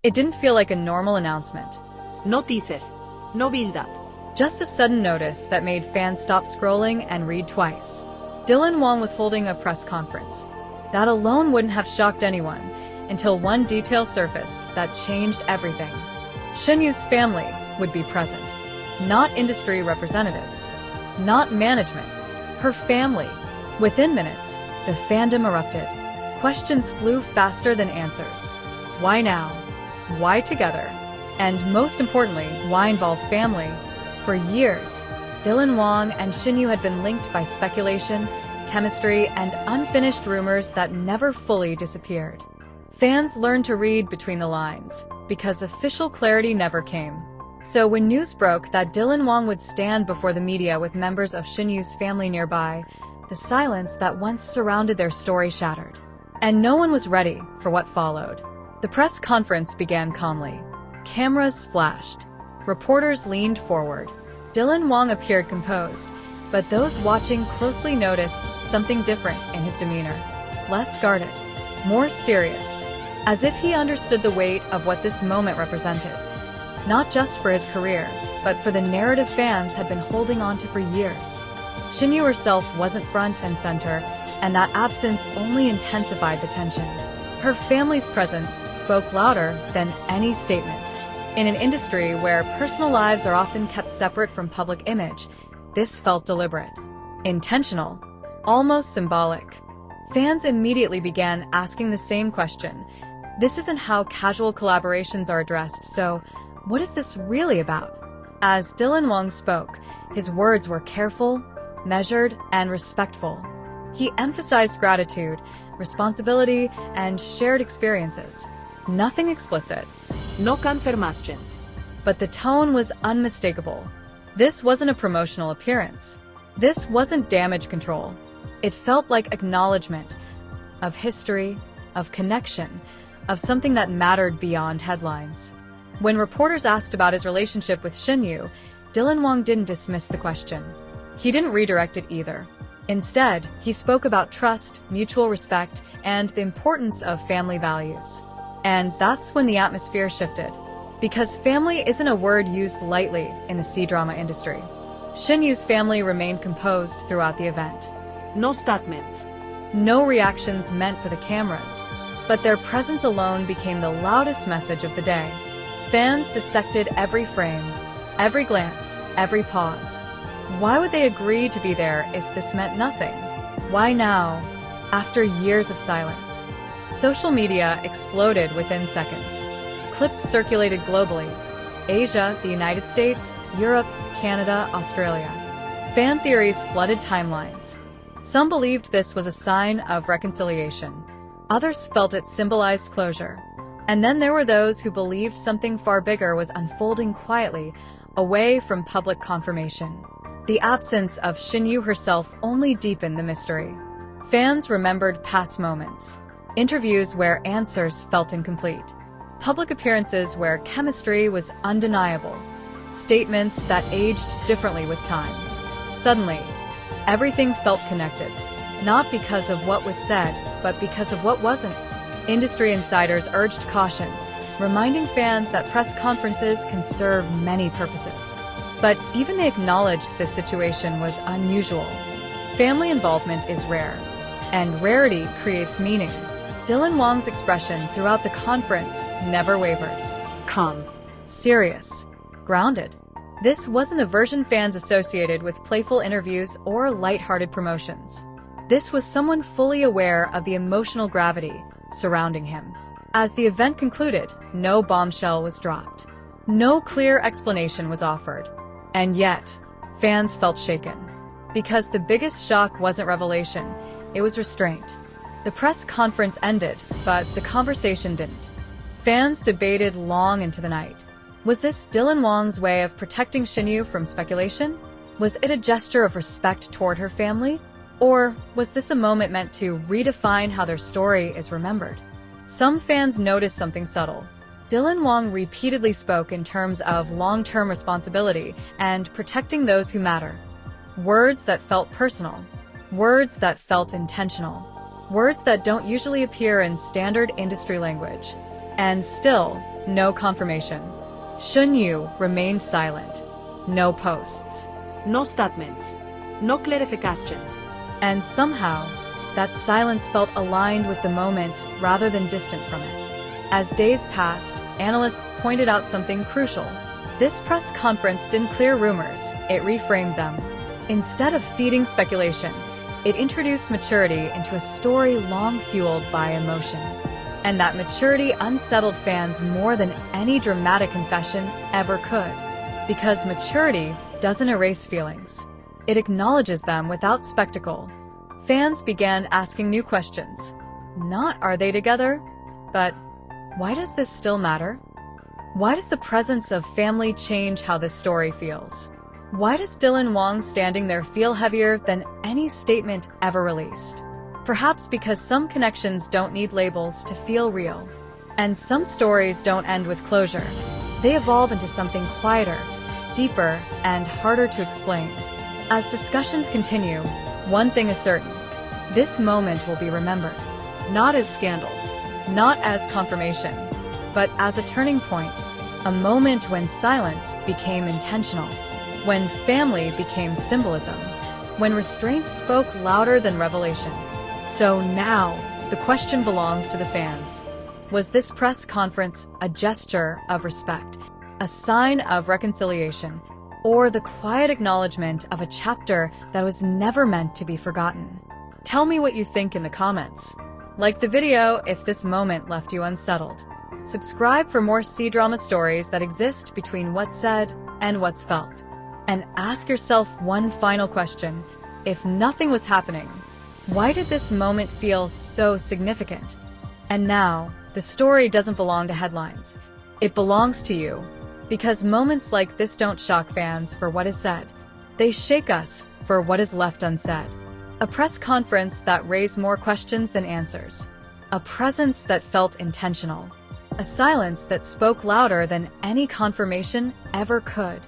It didn't feel like a normal announcement. No teaser. No build-up. Just a sudden notice that made fans stop scrolling and read twice. Dylan Wang was holding a press conference. That alone wouldn't have shocked anyone, until one detail surfaced that changed everything. Shen Yue's family would be present. Not industry representatives. Not management. Her family. Within minutes, the fandom erupted. Questions flew faster than answers. Why now? Why together? And most importantly, why involve family? For years, Dylan Wang and Shen Yue had been linked by speculation, chemistry, and unfinished rumors that never fully disappeared. Fans learned to read between the lines, because official clarity never came. So when news broke that Dylan Wang would stand before the media with members of Shen Yue's family nearby, the silence that once surrounded their story shattered. And no one was ready for what followed. The press conference began calmly. Cameras flashed. Reporters leaned forward. Dylan Wang appeared composed, but those watching closely noticed something different in his demeanor. Less guarded, more serious, as if he understood the weight of what this moment represented. Not just for his career, but for the narrative fans had been holding on to for years. Shen Yue herself wasn't front and center, and that absence only intensified the tension. Her family's presence spoke louder than any statement. In an industry where personal lives are often kept separate from public image, this felt deliberate, intentional, almost symbolic. Fans immediately began asking the same question. This isn't how casual collaborations are addressed, so what is this really about? As Dylan Wang spoke, his words were careful, measured, and respectful. He emphasized gratitude, responsibility, and shared experiences. Nothing explicit. No confirmations. But the tone was unmistakable. This wasn't a promotional appearance. This wasn't damage control. It felt like acknowledgement of history, of connection, of something that mattered beyond headlines. When reporters asked about his relationship with Shen Yue, Dylan Wang didn't dismiss the question. He didn't redirect it either. Instead, he spoke about trust, mutual respect, and the importance of family values. And that's when the atmosphere shifted. Because family isn't a word used lightly in the C-drama industry. Shen Yue's family remained composed throughout the event. No statements. No reactions meant for the cameras. But their presence alone became the loudest message of the day. Fans dissected every frame, every glance, every pause. Why would they agree to be there if this meant nothing? Why now, after years of silence? Social media exploded within seconds. Clips circulated globally. Asia, the United States, Europe, Canada, Australia. Fan theories flooded timelines. Some believed this was a sign of reconciliation. Others felt it symbolized closure. And then there were those who believed something far bigger was unfolding quietly, away from public confirmation. The absence of Shen Yue herself only deepened the mystery. Fans remembered past moments. Interviews where answers felt incomplete. Public appearances where chemistry was undeniable. Statements that aged differently with time. Suddenly, everything felt connected. Not because of what was said, but because of what wasn't. Industry insiders urged caution, reminding fans that press conferences can serve many purposes. But even they acknowledged this situation was unusual. Family involvement is rare, and rarity creates meaning. Dylan Wang's expression throughout the conference never wavered. Calm. Serious. Grounded. This wasn't the version fans associated with playful interviews or lighthearted promotions. This was someone fully aware of the emotional gravity surrounding him. As the event concluded, no bombshell was dropped. No clear explanation was offered. And yet, fans felt shaken. Because the biggest shock wasn't revelation, it was restraint. The press conference ended, but the conversation didn't. Fans debated long into the night. Was this Dylan Wang's way of protecting Shen Yue from speculation? Was it a gesture of respect toward her family? Or was this a moment meant to redefine how their story is remembered? Some fans noticed something subtle. Dylan Wang repeatedly spoke in terms of long-term responsibility and protecting those who matter. Words that felt personal. Words that felt intentional. Words that don't usually appear in standard industry language. And still, No confirmation. Shen Yue remained silent. No posts. No statements. No clarifications. And somehow, that silence felt aligned with the moment rather than distant from it. As days passed, analysts pointed out something crucial. This press conference didn't clear rumors, it reframed them. Instead of feeding speculation, it introduced maturity into a story long fueled by emotion. And that maturity unsettled fans more than any dramatic confession ever could. Because maturity doesn't erase feelings. It acknowledges them without spectacle. Fans began asking new questions. Not are they together, but why does this still matter? Why does the presence of family change how this story feels? Why does Dylan Wang standing there feel heavier than any statement ever released? Perhaps because some connections don't need labels to feel real. And some stories don't end with closure. They evolve into something quieter, deeper, and harder to explain. As discussions continue, one thing is certain. This moment will be remembered. Not as scandal, not as confirmation, but as a turning point. A moment when silence became intentional. When family became symbolism. When restraint spoke louder than revelation. So now, the question belongs to the fans. Was this press conference a gesture of respect, a sign of reconciliation, or the quiet acknowledgement of a chapter that was never meant to be forgotten? Tell me what you think in the comments. Like the video if this moment left you unsettled. Subscribe for more C-drama stories that exist between what's said and what's felt. And ask yourself one final question. If nothing was happening, why did this moment feel so significant? And now, the story doesn't belong to headlines. It belongs to you. Because moments like this don't shock fans for what is said. They shake us for what is left unsaid. A press conference that raised more questions than answers. A presence that felt intentional. A silence that spoke louder than any confirmation ever could.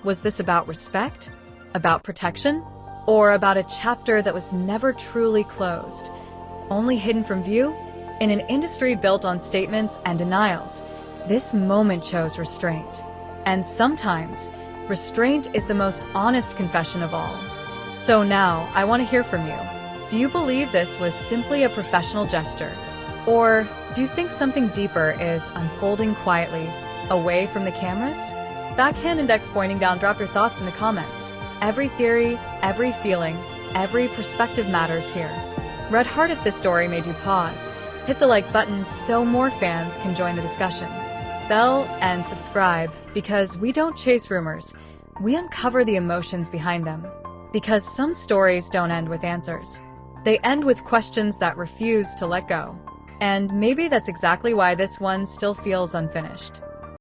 Was this about respect? About protection? Or about a chapter that was never truly closed, only hidden from view? In an industry built on statements and denials, this moment chose restraint. And sometimes, restraint is the most honest confession of all. So now, I want to hear from you. Do you believe this was simply a professional gesture? Or do you think something deeper is unfolding quietly, away from the cameras? Backhand index pointing down, drop your thoughts in the comments. Every theory, every feeling, every perspective matters here. Red heart if this story made you pause. Hit the like button so more fans can join the discussion. Bell and subscribe, because we don't chase rumors. We uncover the emotions behind them. Because some stories don't end with answers. They end with questions that refuse to let go. And maybe that's exactly why this one still feels unfinished.